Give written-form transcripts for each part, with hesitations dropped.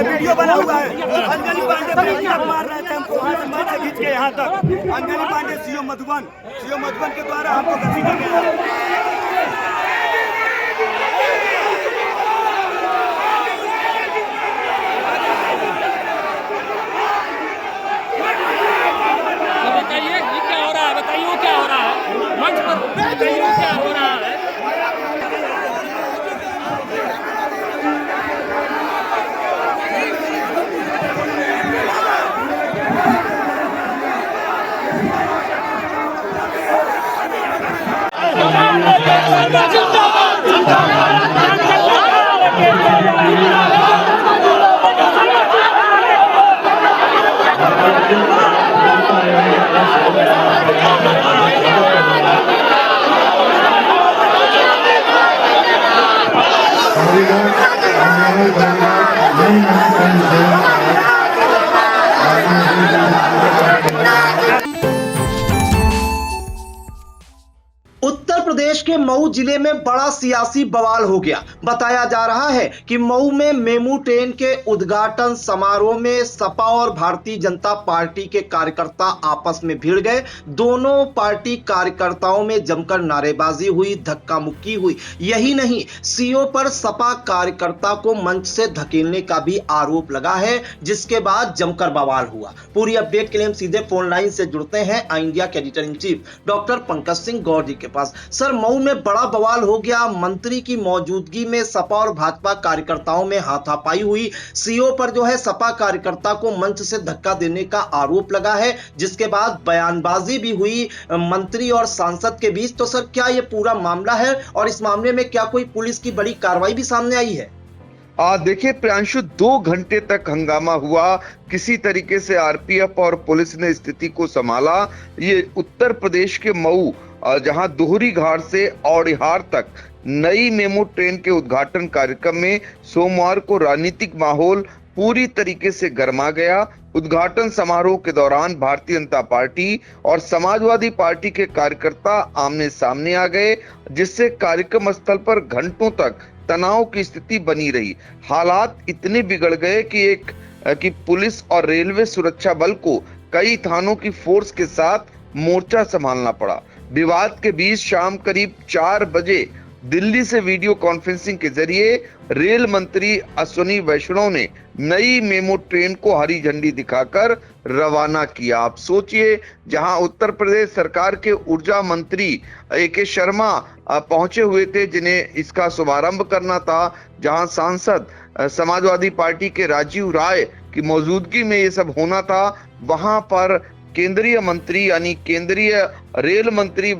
Video बना हुआ है। अंजलि पांडे मार रहे थे हमको खींच के यहाँ तक। अंजलि पांडे सीओ मधुबन के द्वारा हमको घसीटा गया। बताइए ये क्या हो रहा है, बताइए क्या हो रहा है मंच पर, बताइए क्या हो रहा है। उत्तर प्रदेश के मऊ जिले में बड़ा सियासी बवाल हो गया। बताया जा रहा है कि मऊ में मेमू ट्रेन के उद्घाटन समारोह में सपा और भारतीय जनता पार्टी के कार्यकर्ता आपस में भिड़ गए। दोनों पार्टी कार्यकर्ताओं में जमकर नारेबाजी हुई, धक्का मुक्की हुई। यही नहीं, सीओ पर सपा कार्यकर्ता को मंच से धकेलने का भी आरोप लगा है, जिसके बाद जमकर बवाल हुआ। पूरी अपडेट के लिए हम सीधे फोन लाइन से जुड़ते हैं आई इंडिया के editor in chief doctor Pankaj Singh Gaur ji के पास। सर, मऊ में बड़ा बवाल हो गया। मंत्री की मौजूदगी में सपा और भाजपा कार्यकर्ताओं में हाथापाई हुई। सीओ पर जो है सपा कार्यकर्ता को मंच से धक्का देने का आरोप लगा है, जिसके बाद बयानबाजी भी हुई मंत्री और सांसद के बीच। तो सर, क्या ये पूरा मामला है और इस मामले में क्या कोई पुलिस की बड़ी कार्रवाई भी सामने आई है? देखिए प्रियांशु, 2 घंटे तक हंगामा हुआ। किसी तरीके से आरपीएफ और पुलिस ने स्थिति को संभाला। ये उत्तर प्रदेश के मऊ, जहां दोहरी घाट से औड़िहार तक नई मेमू ट्रेन के उद्घाटन कार्यक्रम में सोमवार को राजनीतिक माहौल पूरी तरीके से गर्मा गया। उद्घाटन समारोह के दौरान भारतीय जनता पार्टी और समाजवादी पार्टी के कार्यकर्ता आमने सामने आ गए, जिससे कार्यक्रम स्थल पर घंटों तक तनाव की स्थिति बनी रही। हालात इतने बिगड़ गए कि पुलिस और रेलवे सुरक्षा बल को कई थानों की फोर्स के साथ मोर्चा संभालना पड़ा। विवाद के बीच शाम करीब 4 बजे दिल्ली से वीडियो कॉन्फ्रेंसिंग के जरिए रेल मंत्री अश्विनी वैष्णव ने नई मेमू ट्रेन को हरी झंडी दिखाकर रवाना किया। आप सोचिए, जहां उत्तर प्रदेश सरकार के ऊर्जा मंत्री ए.के. शर्मा पहुंचे हुए थे, जिन्हें इसका शुभारंभ करना था, जहां सांसद समाजवादी पार्टी के राजीव राय की मौजूदगी में ये सब होना था, वहां पर केंद्रीय मंत्री यानी केंद्रीय रेल मंत्री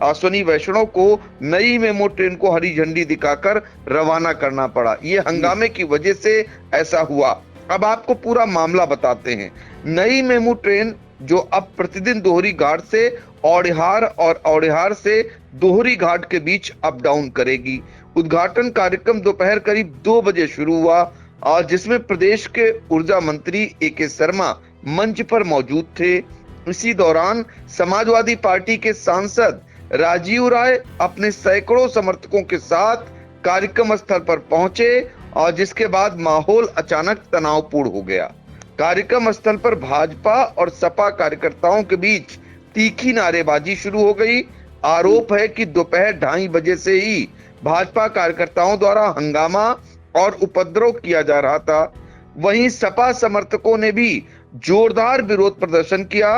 अश्विनी वैष्णव को नई मेमू ट्रेन को हरी झंडी दिखाकर रवाना करना पड़ा। ये हंगामे की वजह से ऐसा हुआ। अब आपको पूरा मामला बताते हैं। नई मेमू ट्रेन जो अब प्रतिदिन दोहरी घाट से औड़िहार और औड़िहार से दोहरी घाट के बीच अप डाउन करेगी। उद्घाटन कार्यक्रम दोपहर करीब 2 बजे शुरू हुआ, और जिसमें प्रदेश के ऊर्जा मंत्री ए.के. शर्मा मंच पर मौजूद थे। इसी दौरान समाजवादी पार्टी के सांसद राजीव राय अपने सैकड़ों समर्थकों के साथ कार्यक्रम स्थल पर पहुंचे, और जिसके बाद माहौल अचानक तनावपूर्ण हो गया। कार्यक्रम स्थल पर भाजपा और सपा कार्यकर्ताओं के बीच तीखी नारेबाजी शुरू हो गई। आरोप है कि दोपहर 2:30 बजे से ही भाजपा कार्यकर्ताओं द्वारा हंगामा और उपद्रव किया जा रहा था। वहीं सपा समर्थकों ने भी जोरदार विरोध प्रदर्शन किया।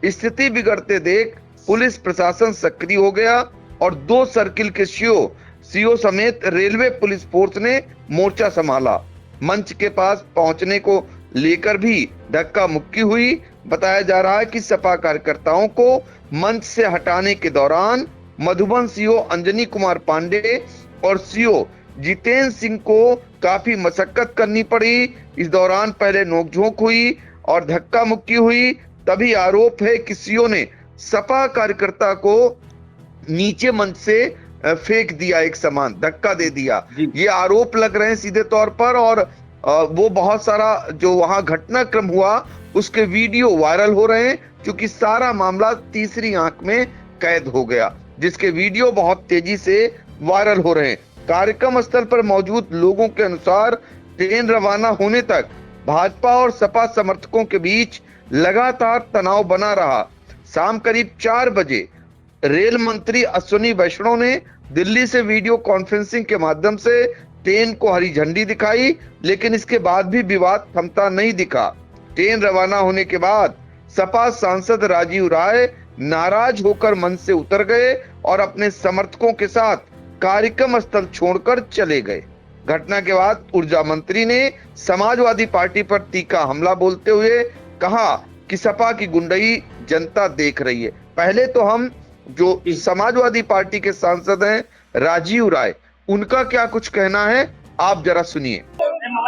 स्थिति बिगड़ते देख पुलिस प्रशासन सक्रिय हो गया और 2 सर्किल के सीओ समेत रेलवे पुलिस फोर्स ने मोर्चा संभाला। मंच के पास पहुंचने को लेकर भी धक्का मुक्की हुई। बताया जा रहा है कि सपा कार्यकर्ताओं को मंच से हटाने के दौरान मधुबन सीओ अंजनी कुमार पांडे और सीओ जितेंद्र सिंह को काफी मशक्कत करनी पड़ी। इस दौरान पहले नोकझोंक हुई और धक्का मुक्की हुई। तभी आरोप है कि सीओ ने सपा कार्यकर्ता को नीचे मंच से फेंक दिया, एक सामान धक्का दे दिया। ये आरोप लग रहे हैं सीधे तौर पर। और वो बहुत सारा जो वहां घटनाक्रम हुआ उसके वीडियो वायरल हो रहे हैं, क्योंकि सारा मामला तीसरी आंख में कैद हो गया, जिसके वीडियो बहुत तेजी से वायरल हो रहे हैं। कार्यक्रम स्थल पर मौजूद लोगों के अनुसार ट्रेन रवाना होने तक भाजपा और सपा समर्थकों के बीच लगातार तनाव बना रहा। शाम करीब 4 बजे रेल मंत्री अश्विनी वैष्णव ने दिल्ली से वीडियो कॉन्फ्रेंसिंग के माध्यम से ट्रेन को हरी झंडी दिखाई, लेकिन इसके बाद भी विवाद थमता नहीं दिखा। ट्रेन रवाना होने के बाद सपा सांसद राजीव राय नाराज होकर मंच से उतर गए और अपने समर्थकों के साथ कार्यक्रम स्थल छोड़कर चले गए। घटना के बाद ऊर्जा मंत्री ने समाजवादी पार्टी पर तीखा हमला बोलते हुए कहा कि सपा की गुंडई जनता देख रही है। पहले तो हम जो समाजवादी पार्टी के सांसद हैं राजीव राय, उनका क्या कुछ कहना है आप जरा सुनिए।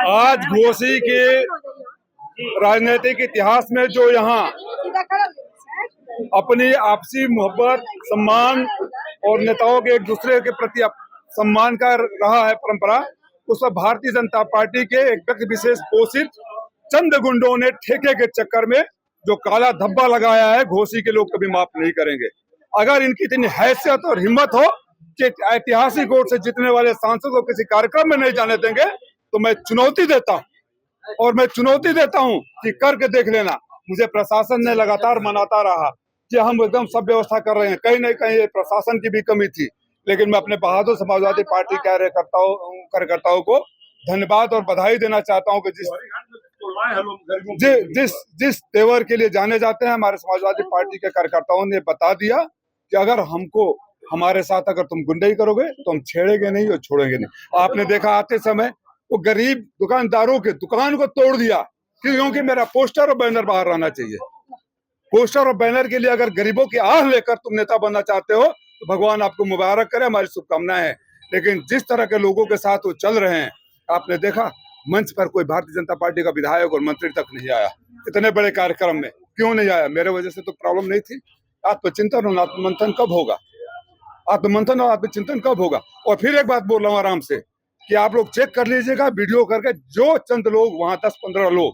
आज घोसी के राजनीतिक इतिहास में जो यहाँ अपनी आपसी मोहब्बत, सम्मान और नेताओं के एक दूसरे के प्रति सम्मान का रहा है परंपरा, उसमें भारतीय जनता पार्टी के एक व्यक्ति विशेष पोषित चंद गुंडों ने ठेके के चक्कर में जो काला धब्बा लगाया है, घोसी के लोग कभी माफ नहीं करेंगे। अगर इनकी इतनी हैसियत और हिम्मत हो कि ऐतिहासिक वोट से जीतने वाले सांसद को किसी कार्यक्रम में नहीं जाने देंगे, तो मैं चुनौती देता हूं और मैं चुनौती देता हूं कि करके देख लेना। मुझे प्रशासन ने लगातार मनाता रहा कि हम एकदम सब व्यवस्था कर रहे हैं, कहीं न कहीं प्रशासन की भी कमी थी, लेकिन मैं अपने बहादुर समाजवादी पार्टी कार्यकर्ताओं को धन्यवाद और बधाई देना चाहता हूं कि जिस तेवर के लिए जाने जाते हैं, हमारे समाजवादी पार्टी के कार्यकर्ताओं ने बता दिया कि अगर हमको हमारे साथ अगर तुम गुंडई करोगे तो हम छेड़ेंगे नहीं और छोड़ेंगे नहीं। आपने देखा आते समय वो गरीब दुकानदारों के दुकान को तोड़ दिया क्योंकि मेरा पोस्टर और बैनर बाहर रहना चाहिए। पोस्टर और बैनर के लिए अगर गरीबों की आह लेकर तुम नेता बनना चाहते हो तो भगवान आपको मुबारक करे, हमारी शुभकामनाएं हैं। लेकिन जिस तरह के लोगों के साथ वो चल रहे हैं, आपने देखा मंच पर कोई भारतीय जनता पार्टी का विधायक और मंत्री तक नहीं आया। इतने बड़े कार्यक्रम में क्यों नहीं आया? मेरे वजह से तो प्रॉब्लम नहीं थी। आत्मचिंतन और आत्ममंथन कब होगा? आत्ममंथन और आत्मचिंतन कब होगा? और फिर एक बात बोल रहा हूँ आराम से कि आप लोग चेक कर लीजिएगा वीडियो करके, जो चंद लोग वहां 10-15 लोग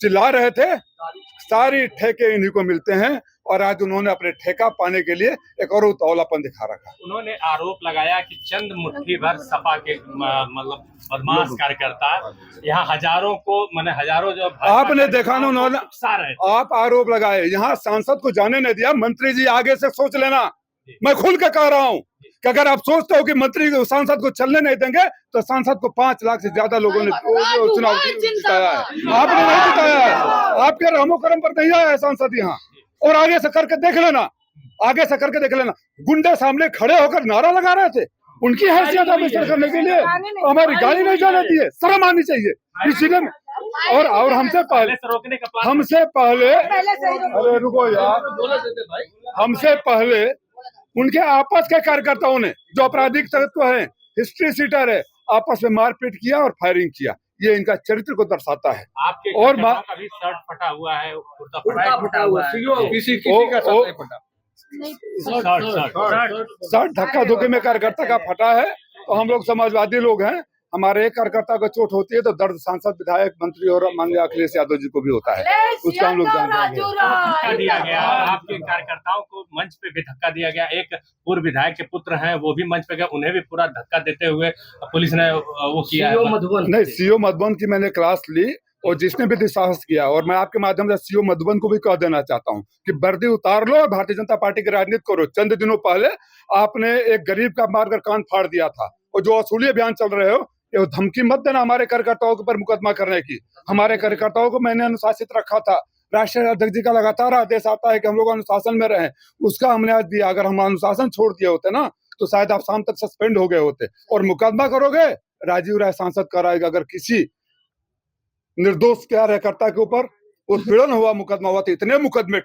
चिल्ला रहे थे, सारी ठेके इन्हीं को मिलते हैं। और आज उन्होंने अपने ठेका पाने के लिए एक और उतावलापन दिखा रखा। उन्होंने आरोप लगाया कि चंद मुट्ठी भर सपा के मतलब बदमाश कार्यकर्ता यहाँ हजारों जो आपने देखा ना, उन्होंने आप आरोप लगाए, यहाँ सांसद को जाने नहीं दिया। मंत्री जी आगे से सोच लेना, मैं खुल के कह रहा हूँ कि अगर आप सोचते हो कि मंत्री सांसद को चलने नहीं देंगे तो सांसद को 5 लाख से ज्यादा लोगों ने चुनाव जिताया है। आपने नहीं जिताया है, आपके रहमो करम पर नहीं आया है सांसद यहाँ। और आगे से करके देख लेना, आगे से करके देख लेना। गुंडे सामने खड़े होकर नारा लगा रहे थे, उनकी हैसियत अभिषेक करने के लिए हमारी गाड़ी नहीं जाने दी है। शर्म आनी चाहिए इसीलिए। और हमसे पहले अरे रुको यार, हमसे पहले उनके आपस के कार्यकर्ताओं ने जो आपराधिक तत्व है, हिस्ट्री सीटर है, आपस में मारपीट किया और फायरिंग किया। ये इनका चरित्र को दर्शाता है। आपके और अभी शर्ट फटा हुआ है, कुर्ता फटा हुआ है, किसी का शर्ट धक्का धुक्की में कार्यकर्ता का फटा है। तो हम लोग समाजवादी लोग हैं, हमारे एक कार्यकर्ता को चोट होती है तो दर्द सांसद, विधायक, मंत्री और माननीय अखिलेश यादव जी को भी होता है। उसका हम लोग जानते हैं। धक्का दिया गया आपके कार्यकर्ताओं को, मंच पे भी धक्का दिया गया। एक पूर्व विधायक के पुत्र हैं, वो भी मंच पे गए, उन्हें भी पूरा धक्का देते हुए पुलिस ने वो किया है। नहीं, सीओ मधुबन की मैंने क्लास ली और जिसने भी दुस्साहस किया, और मैं आपके माध्यम से सीओ मधुबन को भी कह देना चाहता हूं कि वर्दी उतार लो और भारतीय जनता पार्टी की राजनीति करो। चंद दिनों पहले आपने एक गरीब का मारकर कान फाड़ दिया था, और जो वसूली अभियान चल रहे हो, ये धमकी मत देना हमारे कार्यकर्ताओं के ऊपर मुकदमा करने की। हमारे कार्यकर्ताओं को मैंने अनुशासित रखा था। राष्ट्रीय अध्यक्ष जी का लगातार आदेश आता है कि हम लोग अनुशासन में रहें, उसका हमने आज दिया। अगर हम अनुशासन छोड़ दिए होते ना तो शायद आप शाम तक सस्पेंड हो गए होते। और मुकदमा करोगे, राजीव राय सांसद कराएगा। अगर किसी निर्दोष कार्यकर्ता के ऊपर उत्पीड़न हुआ मुकदमा हुआ तो इतने मुकदमे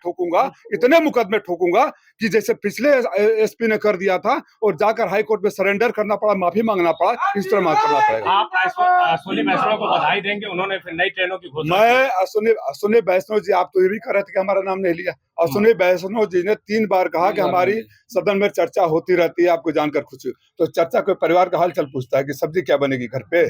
ठोकूंगा कि जैसे पिछले एसपी ने कर दिया था और जाकर हाई कोर्ट में सरेंडर करना पड़ा, माफी मांगना पड़ा, इस तरह करना पड़ेगा। आप अश्विनी वैष्णव को बधाई देंगे, उन्होंने फिर नई ट्रेनों की घोषणा। मैं अश्विनी वैष्णव जी, आप तो ये भी कह रहे थे कि हमारा नाम नहीं लिया। अश्विनी वैष्णव जी ने 3 बार कहा कि हमारी सदन में चर्चा होती रहती है, आपको जानकर खुशी। तो चर्चा कोई परिवार का हालचाल पूछता है कि सब्जी क्या बनेगी घर पे?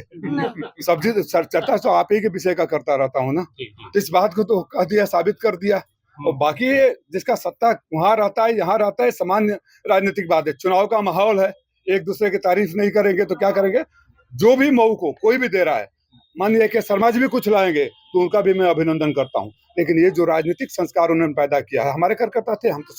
सब्जी चर्चा तो आप ही के विषय का करता रहता हूँ ना, तो इस बात को तो कह दिया, साबित कर दिया। और बाकी जिसका सत्ता वहां रहता है, यहाँ रहता है, सामान्य राजनीतिक बात है। चुनाव का माहौल है, एक दूसरे की तारीफ नहीं करेंगे तो क्या करेंगे? जो भी मऊ को कोई भी दे रहा है, मानिए कि शर्मा जी भी कुछ लाएंगे तो उनका भी मैं अभिनंदन करता हूँ। लेकिन ये जो राजनीतिक संस्कार उन्होंने पैदा किया है, हमारे कार्यकर्ता थे, हम तो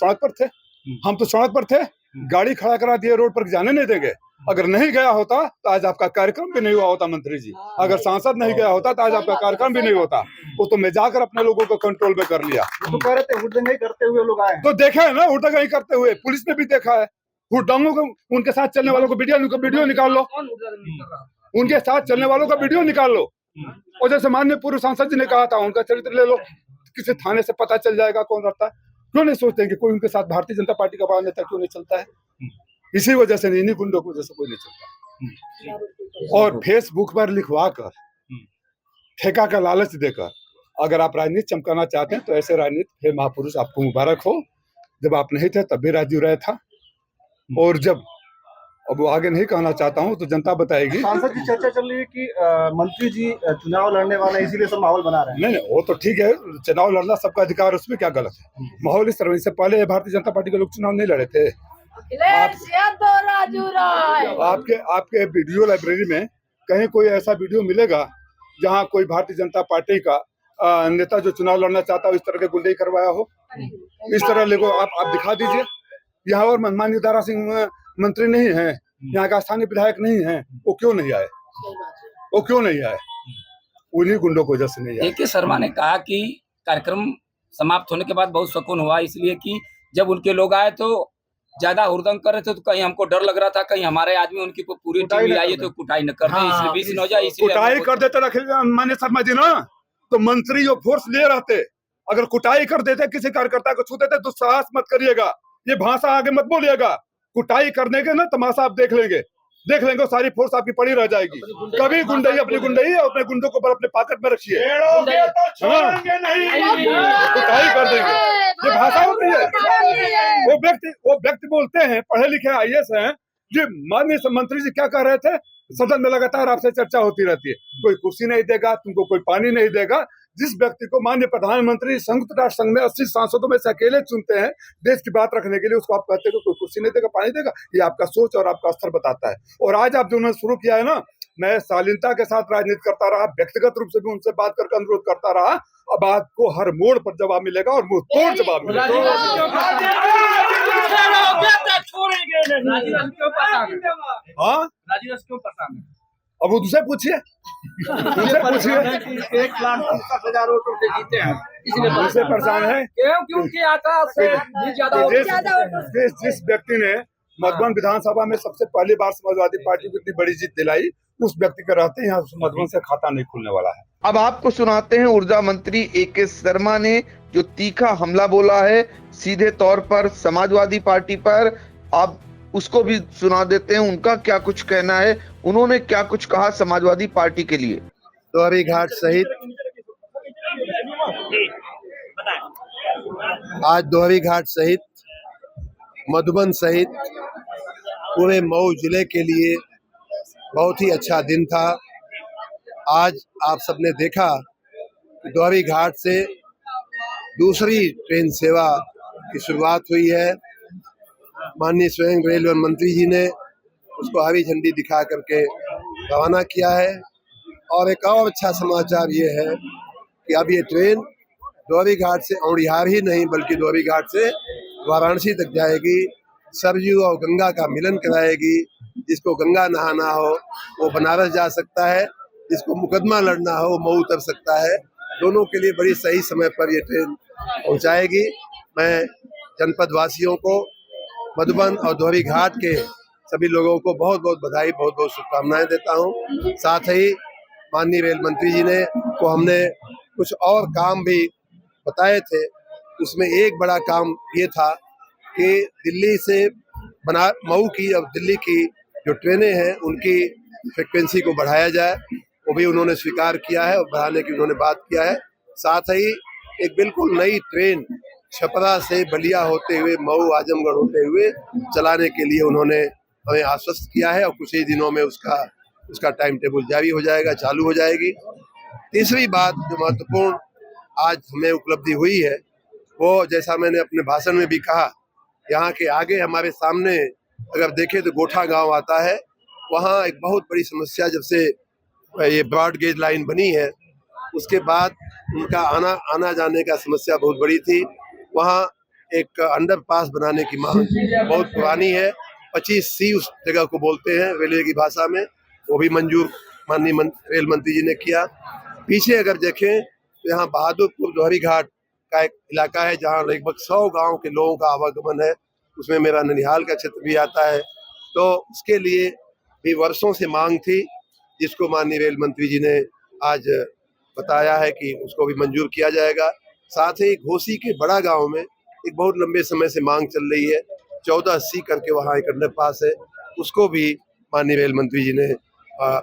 सड़क पर थे, गाड़ी खड़ा करा दिए, रोड पर जाने नहीं देंगे। अगर नहीं गया होता तो आज आपका कार्यक्रम भी नहीं हुआ होता मंत्री जी। अगर सांसद नहीं गया होता तो आज आपका कार्यक्रम भी नहीं होता। वो तो मैं जाकर अपने लोगों को कंट्रोल में कर लिया। तो कह रहे थे हुड़दंग करते हुए लोग आए, तो देखा है ना, हुड़दंग करते हुए पुलिस ने भी देखा है। हुड़दंगों को, उनके साथ चलने वालों को वीडियो निकाल लो, उनके साथ चलने वालों का वीडियो निकाल लो। और जैसे माननीय पूर्व सांसद जी ने कहा था, उनका चरित्र ले लो, किसी थाने से पता चल जाएगा कौन रहता है। क्यों नहीं सोचते हैं कि कोई उनके साथ भारतीय जनता पार्टी का बड़ा नेता क्यों नहीं चलता है? इसी वजह से, इन्हीं गुंडों की वजह से कोई नहीं चलता। और फेसबुक पर लिखवा कर, ठेका का लालच देकर अगर आप राजनीति चमकाना चाहते हैं तो ऐसे राजनीति, हे महापुरुष आपको मुबारक हो। जब आप नहीं थे तब भी राजीव राय था, और जब अब वो आगे नहीं कहना चाहता हूँ तो जनता बताएगी। सांसद की चर्चा चल रही है कि मंत्री जी चुनाव लड़ने वाले, इसीलिए सब माहौल बना रहे हैं। नहीं, वो तो ठीक है, चुनाव लड़ना सबका अधिकार, उसमें क्या गलत है। माहौल इस तरह, इससे पहले भारतीय जनता पार्टी के लोग चुनाव नहीं लड़े थे। आपके वीडियो लाइब्रेरी में कहीं कोई ऐसा वीडियो मिलेगा जहां कोई भारतीय जनता पार्टी का नेता जो चुनाव लड़ना चाहता हो इस तरह के गुंडे करवाया हो? इस तरह लोगों आप दिखा दीजिए। यहाँ और माननीय दारा सिंह मंत्री नहीं है, यहाँ का स्थानीय विधायक नहीं है, वो क्यों नहीं आए? उन्हीं गुंडों को वजह से नहीं आए। AK शर्मा ने कहा कि कार्यक्रम समाप्त होने के बाद बहुत सुकून हुआ, इसलिए कि जब उनके लोग आए तो ज्यादा हुड़दंग कर रहे थे, तो कहीं हमको डर लग रहा था कहीं हमारे आदमी उनकी पूरी टीम आई है तो कुटाई न कर दे, इसलिए बीच न हो जाए। कुटाई कर देते रखे माननीय शर्मा जी ना, तो मंत्री जो फोर्स ले रहते, अगर कुटाई कर देते, किसी कार्यकर्ता को छू देते, दुस्साहस मत करिएगा, ये भाषा आगे मत बोलिएगा। कुटाई करने के ना तमाशा आप देख लेंगे, सारी फोर्स आपकी पड़ी रह जाएगी। कभी गुंडई अपनी गुंडई है, अपने गुंडों को अपने पॉकेट में रखिए, कुटाई कर देंगे, ये भाषा होती है। वो व्यक्ति बोलते हैं, पढ़े लिखे IAS हैं जी। माननीय मंत्री जी क्या कह रहे थे? सदन में लगातार आपसे चर्चा होती रहती है, कोई कुर्सी नहीं देगा तुमको, कोई पानी नहीं देगा। जिस व्यक्ति को माननीय प्रधानमंत्री संयुक्त राष्ट्र संघ में 80 सांसदों में से अकेले चुनते हैं देश की बात रखने के लिए, उसको आप कहते हो कोई कुर्सी नहीं देगा, पानी देगा? ये आपका सोच और आपका स्तर बताता है। और आज आप जो शुरू किया है ना, मैं शालीनता के साथ राजनीति करता रहा, व्यक्तिगत रूप से भी उनसे बात करके अनुरोध करता रहा। अब आपको हर मोड़ पर जवाब मिलेगा और मुंह तोड़ जवाब मिलेगा। अब वो दूसरे पूछिए, 1,60,000 वोटों से जीते हैं, दूसरे परेशान है क्योंकि आता से जिस व्यक्ति ने मधुबन विधानसभा में सबसे पहली बार समाजवादी पार्टी को इतनी बड़ी जीत दिलाई, उस व्यक्ति के रहते यहाँ मधुबन से खाता नहीं खुलने वाला है। अब आपको सुनाते हैं ऊर्जा मंत्री AK शर्मा ने जो तीखा हमला बोला है सीधे तौर पर समाजवादी पार्टी पर। आप उसको भी सुना देते हैं, उनका क्या कुछ कहना है, उन्होंने क्या कुछ कहा समाजवादी पार्टी के लिए। दोहरी घाट सहित आज दोहरी घाट सहित मधुबन सहित पूरे मऊ जिले के लिए बहुत ही अच्छा दिन था। आज आप सबने देखा कि दोहरी घाट से दूसरी ट्रेन सेवा की शुरुआत हुई है। माननीय स्वयं रेलवे मंत्री जी ने उसको हरी झंडी दिखा करके रवाना किया है। और एक और अच्छा समाचार ये है कि अब ये ट्रेन दोहरी घाट से औड़िहार ही नहीं बल्कि दोहरी घाट से वाराणसी तक जाएगी, सरयू और गंगा का मिलन कराएगी। जिसको गंगा नहाना हो वो बनारस जा सकता है, जिसको मुकदमा लड़ना हो वो मऊ उतर सकता है। दोनों के लिए बड़ी सही समय पर ये ट्रेन पहुंचाएगी। मैं जनपद वासियों को, मधुबन और दोहरी घाट के सभी लोगों को बहुत बहुत बधाई, बहुत बहुत शुभकामनाएं देता हूं। साथ ही माननीय रेल मंत्री जी ने को हमने कुछ और काम भी बताए थे उसमें एक बड़ा काम ये था कि दिल्ली से मऊ की और दिल्ली की जो ट्रेनें हैं उनकी फ्रिक्वेंसी को बढ़ाया जाए, वो भी उन्होंने स्वीकार किया है और बढ़ाने की उन्होंने बात किया है। साथ ही एक बिल्कुल नई ट्रेन छपरा से बलिया होते हुए मऊ आजमगढ़ होते हुए चलाने के लिए उन्होंने हमें आश्वस्त किया है और कुछ ही दिनों में उसका टाइम टेबल जारी हो जाएगा, चालू हो जाएगी। तीसरी बात जो महत्वपूर्ण आज हमें उपलब्धि हुई है वो, जैसा मैंने अपने भाषण में भी कहा, यहाँ के आगे हमारे सामने अगर देखें तो गोठा गांव आता है। वहाँ एक बहुत बड़ी समस्या, जब से ये ब्रॉड गेज लाइन बनी है उसके बाद उनका आना जाने का समस्या बहुत बड़ी थी। वहाँ एक अंडरपास बनाने की मांग बहुत पुरानी है। 25C उस जगह को बोलते हैं रेलवे की भाषा में, वो भी मंजूर माननीय रेल मंत्री जी ने किया। पीछे अगर देखें तो यहाँ बहादुरपुर दोहरी घाट का एक इलाका है जहाँ लगभग 100 गांव के लोगों का आवागमन है, उसमें मेरा ननिहाल का क्षेत्र भी आता है। तो उसके लिए भी वर्षों से मांग थी, जिसको माननीय रेल मंत्री जी ने आज बताया है कि उसको भी मंजूर किया जाएगा। साथ ही घोसी के बड़ा गांव में एक बहुत लंबे समय से मांग चल रही है, 14C करके वहाँ एक अंडरपास है, उसको भी माननीय रेल मंत्री जी ने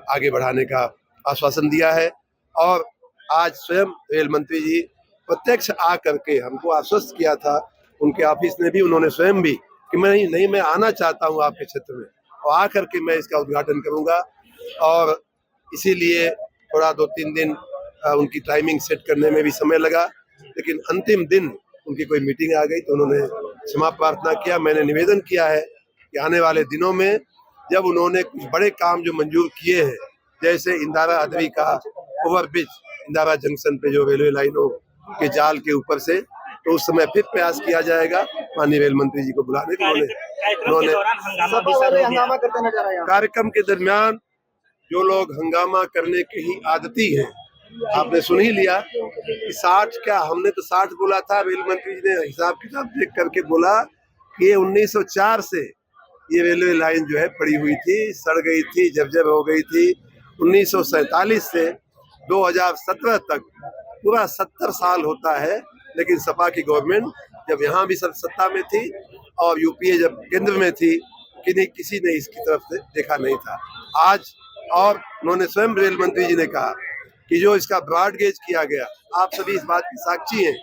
आगे बढ़ाने का आश्वासन दिया है। और आज स्वयं रेल मंत्री जी प्रत्यक्ष आ करके हमको आश्वस्त किया था, उनके ऑफिस ने भी, उन्होंने स्वयं भी, कि मैं आना चाहता हूँ आपके क्षेत्र में और आ करके मैं इसका उद्घाटन करूँगा। और इसीलिए थोड़ा 2-3 दिन उनकी टाइमिंग सेट करने में भी समय लगा, लेकिन अंतिम दिन उनकी कोई मीटिंग आ गई तो उन्होंने क्षमा प्रार्थना किया। मैंने निवेदन किया है कि आने वाले दिनों में जब उन्होंने कुछ बड़े काम जो मंजूर किए हैं, जैसे इंदिरा अदवी का ओवरब्रिज इंदिरा जंक्शन पे जो रेलवे लाइनों के जाल के ऊपर से, तो उस समय फिर प्रयास किया जाएगा माननीय रेल मंत्री जी को बुलाने के। उन्होंने कार्यक्रम के दरमियान जो लोग हंगामा करने के ही आदती हैं, आपने सुन ही लिया कि 60 क्या, हमने तो 60 बोला था, रेल मंत्री जी ने हिसाब किताब देख करके बोला कि 1904 से ये रेलवे लाइन जो है पड़ी हुई थी, सड़ गई थी, जर्जर हो गई थी। 1947 से 2017 तक पूरा 70 साल होता है, लेकिन सपा की गवर्नमेंट जब यहाँ भी सत्ता में थी और यूपीए जब केंद्र में थी, किसी ने इसकी तरफ से देखा नहीं था। आज और उन्होंने स्वयं रेल मंत्री जी ने कहा कि जो इसका ब्रॉड गेज किया गया, आप सभी इस बात की साक्षी हैं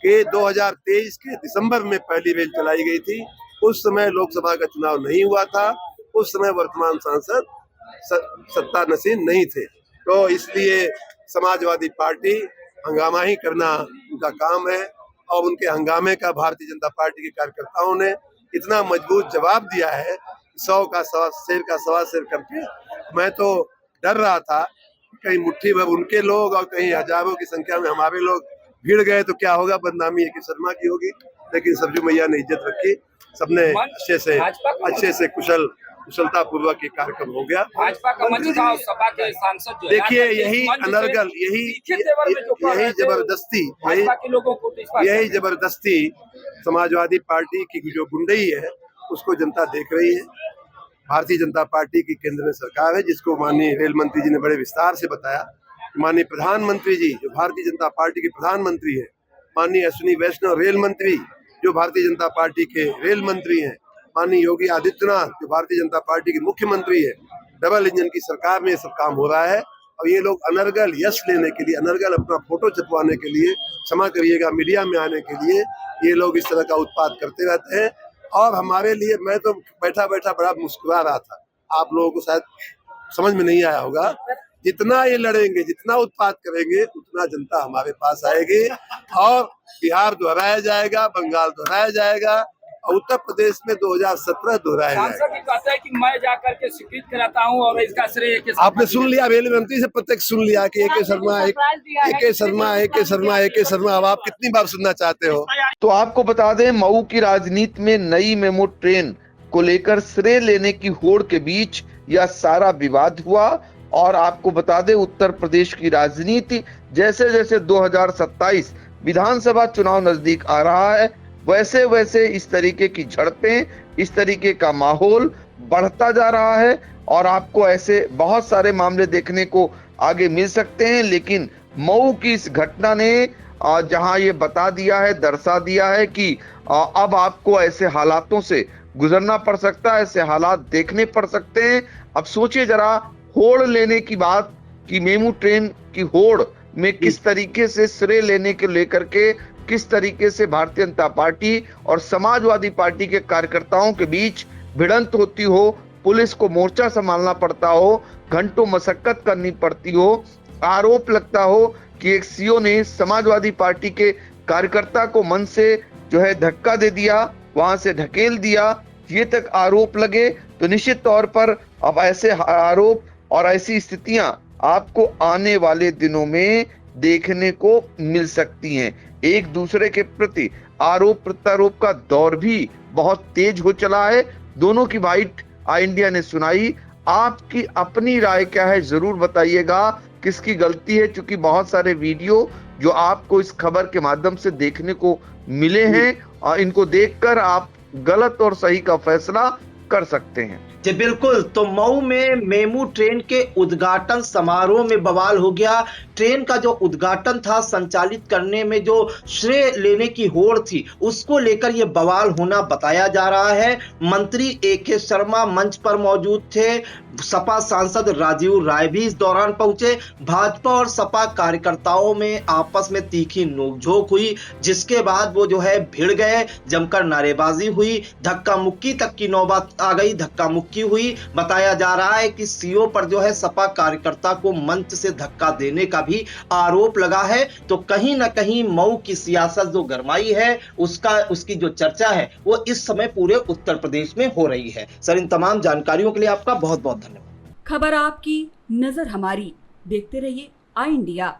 कि 2023 के दिसंबर में पहली रेल चलाई गई थी। उस समय लोकसभा का चुनाव नहीं हुआ था, उस समय वर्तमान सांसद सत्ता नसीन नहीं थे, तो इसलिए समाजवादी पार्टी हंगामा ही करना उनका काम है। और उनके हंगामे का भारतीय जनता पार्टी के कार्यकर्ताओं ने इतना मजबूत जवाब दिया है, 100 का सवा शेर करके। मैं तो डर रहा था कहीं मुट्ठी भर उनके लोग और कहीं हजारों की संख्या में हमारे लोग भीड़ गए तो क्या होगा, बदनामी एक शर्मा की होगी। लेकिन सरजू मैया ने इज्जत रखी, सबने अच्छे से कुशलता पूर्वक ये कार्यक्रम हो गया। भाजपा का मंच था, सपा के सांसद जो देखिए यही अनर्गल, यही जबरदस्ती समाजवादी पार्टी की जो गुंडई है उसको जनता देख रही है। भारतीय जनता पार्टी की केंद्र में सरकार है, जिसको माननीय रेल मंत्री जी ने बड़े विस्तार से बताया। माननीय प्रधानमंत्री जी जो भारतीय जनता पार्टी के प्रधानमंत्री है, माननीय अश्विनी वैष्णव रेल मंत्री जो भारतीय जनता पार्टी के रेल मंत्री हैं, माननीय योगी आदित्यनाथ जो भारतीय जनता पार्टी के मुख्यमंत्री है, डबल इंजन की सरकार में ये सब काम हो रहा है। और ये लोग अनर्गल यश लेने के लिए, अनर्गल अपना फोटो छपवाने के लिए, क्षमा करिएगा मीडिया में आने के लिए ये लोग इस तरह का उत्पाद करते रहते हैं। और हमारे लिए, मैं तो बैठा बैठा बड़ा मुस्कुरा रहा था, आप लोगों को शायद समझ में नहीं आया होगा, जितना ये लड़ेंगे, जितना उत्पाद करेंगे, उतना जनता हमारे पास आएगी और बिहार दोहराया जाएगा, बंगाल दोहराया जाएगा और उत्तर प्रदेश में 2017 दोहराया जाएगा। सांसद कहता है कि मैं जाकर के स्वीकृत कराता हूं और इसका श्रेय आपने सुन लिया, रेल मंत्री से प्रत्यक्ष सुन लिया कि एके शर्मा। अब आप कितनी बार सुनना चाहते हो? तो आपको बता दें, मऊ की राजनीति में नई मेमो ट्रेन को लेकर श्रेय लेने की होड़ के बीच यह सारा विवाद हुआ। और आपको बता दें, उत्तर प्रदेश की राजनीति जैसे जैसे 2027 विधानसभा चुनाव नजदीक आ रहा है, वैसे वैसे इस तरीके की झड़पें, इस तरीके का माहौल बढ़ता जा रहा है। और आपको ऐसे बहुत सारे मामले देखने को आगे मिल सकते हैं। लेकिन मऊ की इस घटना ने जहां ये बता दिया है, दर्शा दिया है कि अब आपको ऐसे हालातों से गुजरना पड़ सकता है, ऐसे हालात देखने पड़ सकते हैं। अब सोचिए जरा होड़ लेने की बात कि मेमू ट्रेन की होड़ में किस तरीके से श्रेय लेने के लेकर के किस तरीके से भारतीय जनता पार्टी और समाजवादी पार्टी के कार्यकर्ताओं के बीच भिड़ंत होती हो, पुलिस को मोर्चा संभालना पड़ता हो, घंटों मशक्कत करनी पड़ती हो, आरोप लगता हो कि एक सीओ ने समाजवादी पार्टी के कार्यकर्ता को मन से जो है धक्का दे दिया, वहां से ढकेल दिया, ये तक आरोप लगे, तो निश्चित तौर पर अब ऐसे आरोप और ऐसी स्थितियां आपको आने वाले दिनों में देखने को मिल सकती हैं। एक दूसरे के प्रति आरोप प्रत्यारोप का दौर भी बहुत तेज हो चला है। दोनों की बाइट इंडिया ने सुनाई। आपकी अपनी राय क्या है जरूर बताइएगा, किसकी गलती है, क्योंकि बहुत सारे वीडियो जो आपको इस खबर के माध्यम से देखने को मिले हैं और इनको देखकर आप गलत और सही का फैसला कर सकते हैं। जी बिल्कुल, तो मऊ में मेमू ट्रेन के उद्घाटन समारोह में बवाल हो गया। ट्रेन का जो उद्घाटन था, संचालित करने में जो श्रेय लेने की होड़ थी, उसको लेकर यह बवाल होना बताया जा रहा है। मंत्री AK शर्मा मंच पर मौजूद थे, सपा सांसद राजीव राय भी इस दौरान पहुंचे। भाजपा और सपा कार्यकर्ताओं में आपस में तीखी नोकझोंक हुई, जिसके बाद वो जो है भिड़ गए, जमकर नारेबाजी हुई, धक्का मुक्की तक की नौबत आ गई, धक्का मुक्की हुई। बताया जा रहा है कि सीओ पर जो है सपा कार्यकर्ता को मंच से धक्का देने का भी आरोप लगा है। तो कहीं ना कहीं मऊ की सियासत जो गरमाई है, उसकी जो चर्चा है वो इस समय पूरे उत्तर प्रदेश में हो रही है। सर, इन तमाम जानकारियों के लिए आपका बहुत बहुत धन्यवाद। खबर आपकी, नजर हमारी। देखते रहिए आई इंडिया।